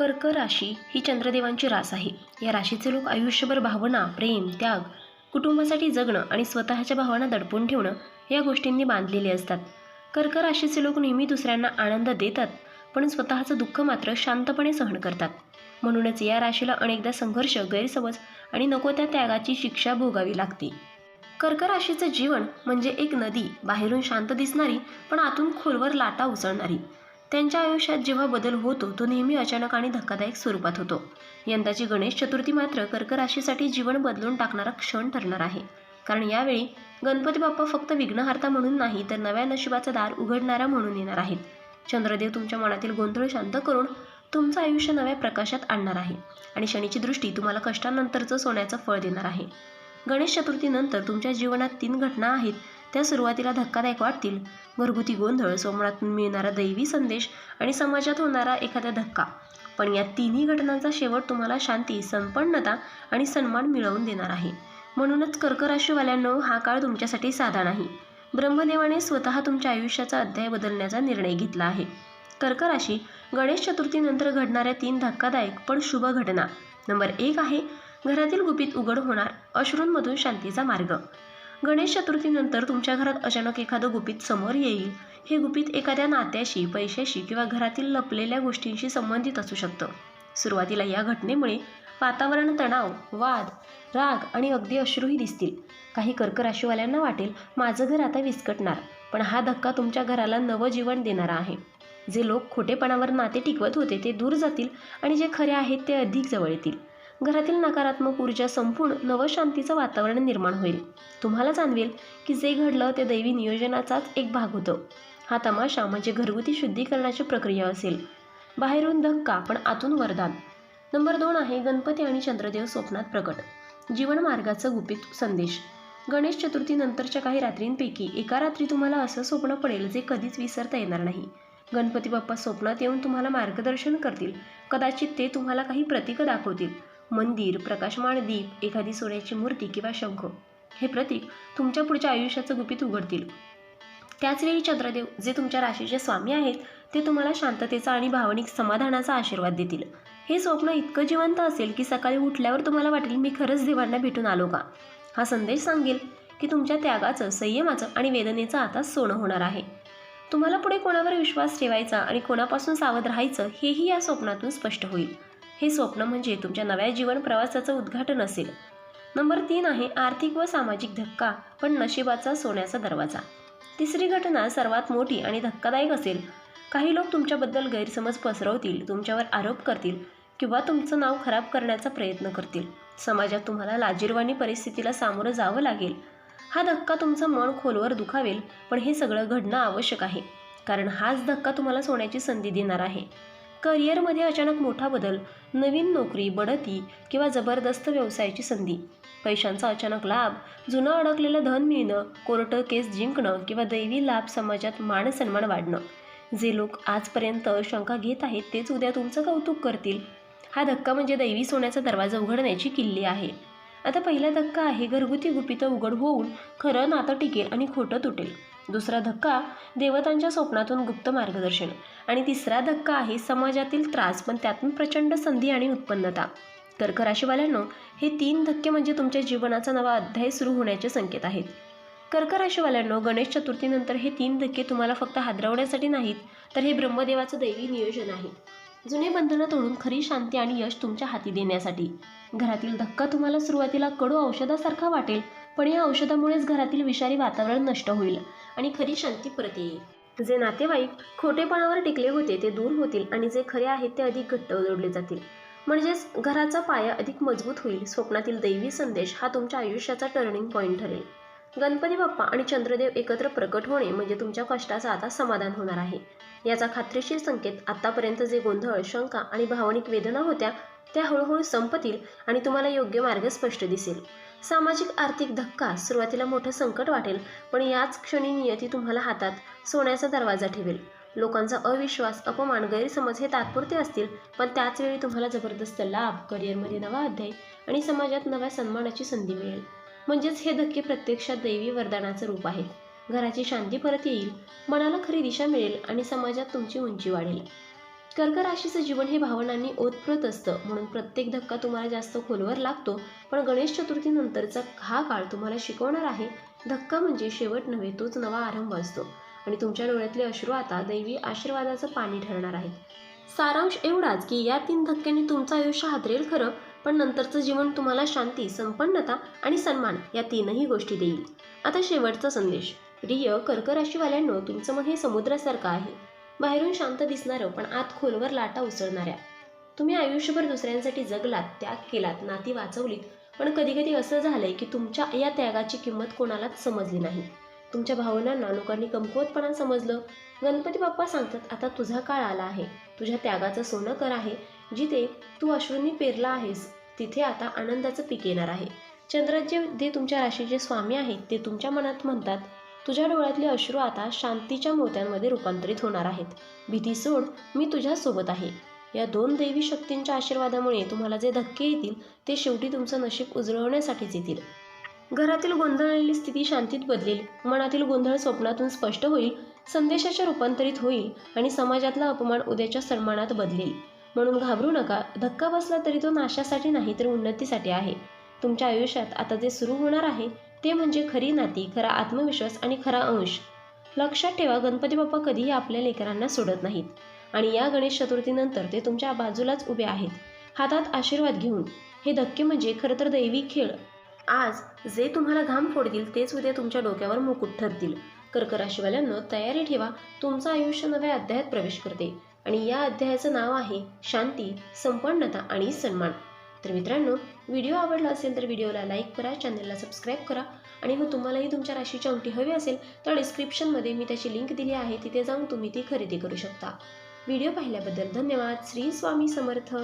कर्क राशी ही चंद्रदेवांची रास आहे. या राशीचे लोक आयुष्यभर भावना, प्रेम, त्याग, कुटुंबासाठी जगणं आणि स्वतःच्या भावांना दडपून ठेवणं या गोष्टींनी बांधलेले असतात. कर्क राशीचे लोक नेहमी दुसऱ्यांना आनंद देतात, पण स्वतःचं दुःख मात्र शांतपणे सहन करतात. म्हणूनच या राशीला अनेकदा संघर्ष, गैरसमज आणि नको त्या त्यागाची शिक्षा भोगावी लागते. कर्क राशीचं जीवन म्हणजे एक नदी, बाहेरून शांत दिसणारी पण आतून खोलवर लाटा उसळणारी. त्यांच्या आयुष्यात जेव्हा बदल होतो तो नेहमी अचानक आणि धक्कादायक स्वरूपात होतो. यंदाची गणेश चतुर्थी मात्र कर्क राशीसाठी जीवन बदलून टाकणारा क्षण ठरणार आहे. कारण यावेळी गणपती बाप्पा फक्त विघ्नहर्ता म्हणून नाही, तर नव्या नशिबाचं दार उघडणारा म्हणून येणार आहेत. चंद्रदेव तुमच्या मनातील गोंधळ शांत करून तुमचं आयुष्य नव्या प्रकाशात आणणार आहे आणि शनीची दृष्टी तुम्हाला कष्टानंतरचं सोन्याचं फळ देणार आहे. गणेश चतुर्थीनंतर तुमच्या जीवनात 3 घटना आहेत. त्या सुरुवातीला धक्कादायक वाटतील: घरगुती गोंधळ, सोमनाथून मिळणारा दैवी संदेश आणि समाजात होणारा एखादा धक्का. पण या तिन्ही घटनांचा शेवट तुम्हाला शांती, संपन्नता आणि सन्मान मिळवून देणार आहे. म्हणूनच कर्क राशीवाल्यांनो, हा काळ तुमच्यासाठी साधा नाही. ब्रह्मदेवाने स्वतः तुमच्या आयुष्याचा अध्याय बदलण्याचा निर्णय घेतला आहे. कर्क राशी गणेश चतुर्थीनंतर घडणाऱ्या 3 धक्कादायक पण शुभ घटना. नंबर 1 आहे घरातील गुपित उघड होणार, अश्रूंमधून शांतीचा मार्ग. गणेश चतुर्थीनंतर तुमच्या घरात अचानक एखादं गुपित समोर येईल. हे गुपित एखाद्या नात्याशी, पैशाशी किंवा घरातील लपलेल्या गोष्टींशी संबंधित असू शकतं. सुरुवातीला या घटनेमुळे वातावरण तणाव, वाद, राग आणि अगदी अश्रूही दिसतील. काही कर्क राशीवाल्यांना वाटेल, माझं घर आता विस्कटणार. पण हा धक्का तुमच्या घराला नवं जीवन देणारा आहे. जे लोक खोटेपणावर नाते टिकवत होते ते दूर जातील आणि जे खरे आहेत ते अधिक जवळ येतील. घरातील नकारात्मक ऊर्जा संपून नवं शांतीचं वातावरण निर्माण होईल. तुम्हाला जाणवेल की जे घडलं ते दैवी नियोजनाचाच एक भाग होतं. हा तमाशा म्हणजे घरगुती शुद्धीकरणाची प्रक्रिया असेल. बाहेरून धक्का पण आतून वरदान. नंबर 2 आहे गणपती आणि चंद्रदेव स्वप्नात प्रकट. जीवनमार्गाचं गुपित संदेश. गणेश चतुर्थीनंतरच्या काही रात्रींपैकी एका रात्री तुम्हाला असं स्वप्न पडेल जे कधीच विसरता येणार नाही. गणपती बाप्पा स्वप्नात येऊन तुम्हाला मार्गदर्शन करतील. कदाचित ते तुम्हाला काही प्रतीकं दाखवतील: मंदिर, प्रकाशमान दीप, एखादी सोन्याची मूर्ती किंवा शंख. हे प्रतीक तुमच्या पुढच्या आयुष्याचं गुपित उघडतील. त्याचवेळी चंद्रदेव, जे तुमच्या राशीचे स्वामी आहेत, ते तुम्हाला शांततेचा आणि भावनिक समाधानाचा आशीर्वाद देतील. हे स्वप्न इतकं जिवंत असेल की सकाळी उठल्यावर तुम्हाला वाटेल, मी खरंच देवांना भेटून आलो का. हा संदेश सांगेल की तुमच्या त्यागाचं, संयमाचं आणि वेदनेचं आता सोनं होणार आहे. तुम्हाला पुढे कोणावर विश्वास ठेवायचा आणि कोणापासून सावध राहायचं हेही या स्वप्नातून स्पष्ट होईल. हे स्वप्न म्हणजे तुमच्या नव्या जीवन प्रवासाचं उद्घाटन असेल. नंबर 3 आहे आर्थिक व सामाजिक धक्का पण नशिबाचा सोन्याचा दरवाजा. तिसरी घटना सर्वात मोठी आणि धक्कादायक असेल. काही लोक तुमच्याबद्दल गैरसमज पसरवतील, तुमच्यावर आरोप करतील किंवा तुमचं नाव खराब करण्याचा प्रयत्न करतील. समाजात तुम्हाला लाजिरवाणी परिस्थितीला सामोरं जावं लागेल. हा धक्का तुमचं मन खोलवर दुखावेल, पण हे सगळं घडणं आवश्यक आहे. कारण हाच धक्का तुम्हाला सोन्याची संधी देणार आहे. करिअरमध्ये अचानक मोठा बदल, नवीन नोकरी, बढती किंवा जबरदस्त व्यवसायाची संधी. पैशांचा अचानक लाभ, जुनं अडकलेलं धन मिळणं, कोर्ट केस जिंकणं किंवा दैवी लाभ, समाजात मानसन्मान वाढणं. जे लोक आजपर्यंत शंका घेत आहेत तेच उद्या तुमचं कौतुक करतील. हा धक्का म्हणजे दैवी सोन्याचा दरवाजा उघडण्याची किल्ली आहे. आता पहिला धक्का आहे घरगुती गुपितं उघड होऊन खरं नातं टिकेल आणि खोटं तुटेल. दुसरा धक्का देवतांच्या स्वप्नातून गुप्त मार्गदर्शन. आणि तिसरा धक्का आहे समाजातील त्रास पण त्यातून प्रचंड संधी आणि उत्पन्नता. कर्क राशीवाल्यांनो, हे 3 धक्के म्हणजे तुमच्या जीवनाचा नवा अध्याय सुरू होण्याचे संकेत आहेत. कर्क राशीवाल्यांनो, गणेश चतुर्थीनंतर हे 3 धक्के तुम्हाला फक्त हादरवण्यासाठी नाहीत, तर हे ब्रह्मदेवाचं दैवी नियोजन आहे. जुने बंधनं तोडून खरी शांती आणि यश तुमच्या हाती देण्यासाठी. घरातील धक्का तुम्हाला सुरुवातीला कडू औषधासारखा वाटेल, पण या औषधामुळेच घरातील विषारी वातावरण नष्ट होईल आणि खरी शांती परत येईल. जे नातेवाईक खोटेपणावर टिकले होते ते दूर होतील आणि जे खरे आहेत ते अधिक घट्ट जोडले जातील. म्हणजेच घराचा पाया अधिक मजबूत होईल. स्वप्नातील दैवी संदेश हा तुमच्या आयुष्याचा टर्निंग पॉईंट ठरेल. गणपती बाप्पा आणि चंद्रदेव एकत्र प्रकट होणे म्हणजे तुमच्या कष्टाचं आता समाधान होणार आहे. याचा खात्रीशीर संकेत आतापर्यंत जे गोंधळ, शंका आणि भावनिक वेदना होत्या त्या हळूहळू संपतील आणि तुम्हाला योग्य मार्ग स्पष्ट दिसेल. सामाजिक आर्थिक धक्का, सुरुवातीला मोठं संकट वाटेल, पण याच क्षणी नियती तुम्हाला हातात सोन्याचा दरवाजा ठेवेल. लोकांचा अविश्वास, अपमान, गैरसमज हे तात्पुरते असतील, पण त्याचवेळी तुम्हाला जबरदस्त लाभ, करिअरमध्ये नवा अध्याय आणि समाजात नव्या सन्मानाची संधी मिळेल. म्हणजेच हे धक्के प्रत्यक्षात दैवी वरदानाचं रूप आहे. घराची शांती परत येईल, मनाला खरी दिशा मिळेल आणि समाजात तुमची उंची वाढेल. कर्क राशीचं जीवन हे भावनांनी ओतप्रोत असतं, म्हणून प्रत्येक धक्का तुम्हाला जास्त खोलवर लागतो. पण गणेश चतुर्थीनंतरचा हा काळ तुम्हाला शिकवणार आहे, धक्का म्हणजे शेवट नव्हे, तोच नवा आरंभ असतो. आणि तुमच्या डोळ्यातले अश्रू आता दैवी आशीर्वादाचं पाणी ठरणार आहेत. सारांश एवढाच की या 3 धक्क्यांनी तुमचं आयुष्य हादरेल खरं, पण नंतरचं जीवन तुम्हाला शांती, संपन्नता आणि सन्मान या 3ही गोष्टी देईल. आता शेवटचा संदेश. प्रिय कर्क राशीवाल्यांनो, तुमचं मन हे समुद्रासारखं आहे, बाहेरून शांत दिसणारं पण आत खोलवर लाटा उसळणाऱ्या. तुम्ही आयुष्यभर दुसऱ्यांसाठी जगलात, त्याग केलात, नाती वाचवलीत, पण कधीकधी असं झालंय की तुमच्या या त्यागाची किंमत कोणालाच समजली नाही. तुमच्या भावनांना लोकांनी कमकुवतपणा समजलं. गणपती बाप्पा सांगतात, आता तुझा काळ आला आहे. तुझ्या त्यागाचं सोनं कर आहे. जिथे तू अश्रूंनी पेरला आहेस, तिथे आता आनंदाचं पीक येणार आहे. चंद्राचे जे तुमच्या राशीचे स्वामी आहेत, ते तुमच्या मनात म्हणतात, तुझ्या डोळ्यातले अश्रू आता शांतीच्या मोत्यांमध्ये रूपांतरित होणार आहेत. भीती सोड, मी तुझ्यासोबत आहे. या 2 दैवी शक्तींच्या आशीर्वादामुळे तुम्हाला जे धक्के येतील, ते शेवटी तुमचं नशीब उजळवण्यासाठीच येतील. घरातील गोंधळलेली स्थिती शांतीत बदलेल, मनातील गोंधळ स्वप्नातून स्पष्ट होईल, संदेशाच्या रूपांतरित होईल आणि समाजातला अपमान उद्याच्या सन्मानात बदलेल. म्हणून घाबरू नका. धक्का बसला तरी तो नाशासाठी नाही, तर उन्नतीसाठी आहे. तुमच्या आयुष्यात आता जे सुरू होणार आहे, ते म्हणजे खरी नाती, खरा आत्मविश्वास आणि खरा अंश. लक्षात ठेवा, गणपती बाप्पा कधीही आपल्या लेकरांना सोडत नाहीत आणि या गणेश चतुर्थीनंतर ते तुमच्या बाजूलाच उभे आहेत, हातात आशीर्वाद घेऊन. हे धक्के म्हणजे खरं तर दैवी खेळ. आज जे तुम्हाला घाम फोडतील, तेच उद्या तुमच्या डोक्यावर मुकुट ठरतील. कर्क राशीवाल्यांनो, तयारी ठेवा. तुमचं आयुष्य नव्या अध्यायात प्रवेश करते आणि या अध्यायाचं नाव आहे शांती, संपन्नता आणि सन्मान. तर मित्रांनो, व्हिडिओ आवडला असेल तर व्हिडिओला लाईक करा, चॅनलला सबस्क्राईब करा आणि तुम्हालाही तुमच्या राशीची अंगठी हवी असेल तर डिस्क्रिप्शनमध्ये मी त्याची लिंक दिली आहे, तिथे जाऊन तुम्ही ती खरेदी करू शकता. व्हिडिओ पाहिल्याबद्दल धन्यवाद. श्री स्वामी समर्थ.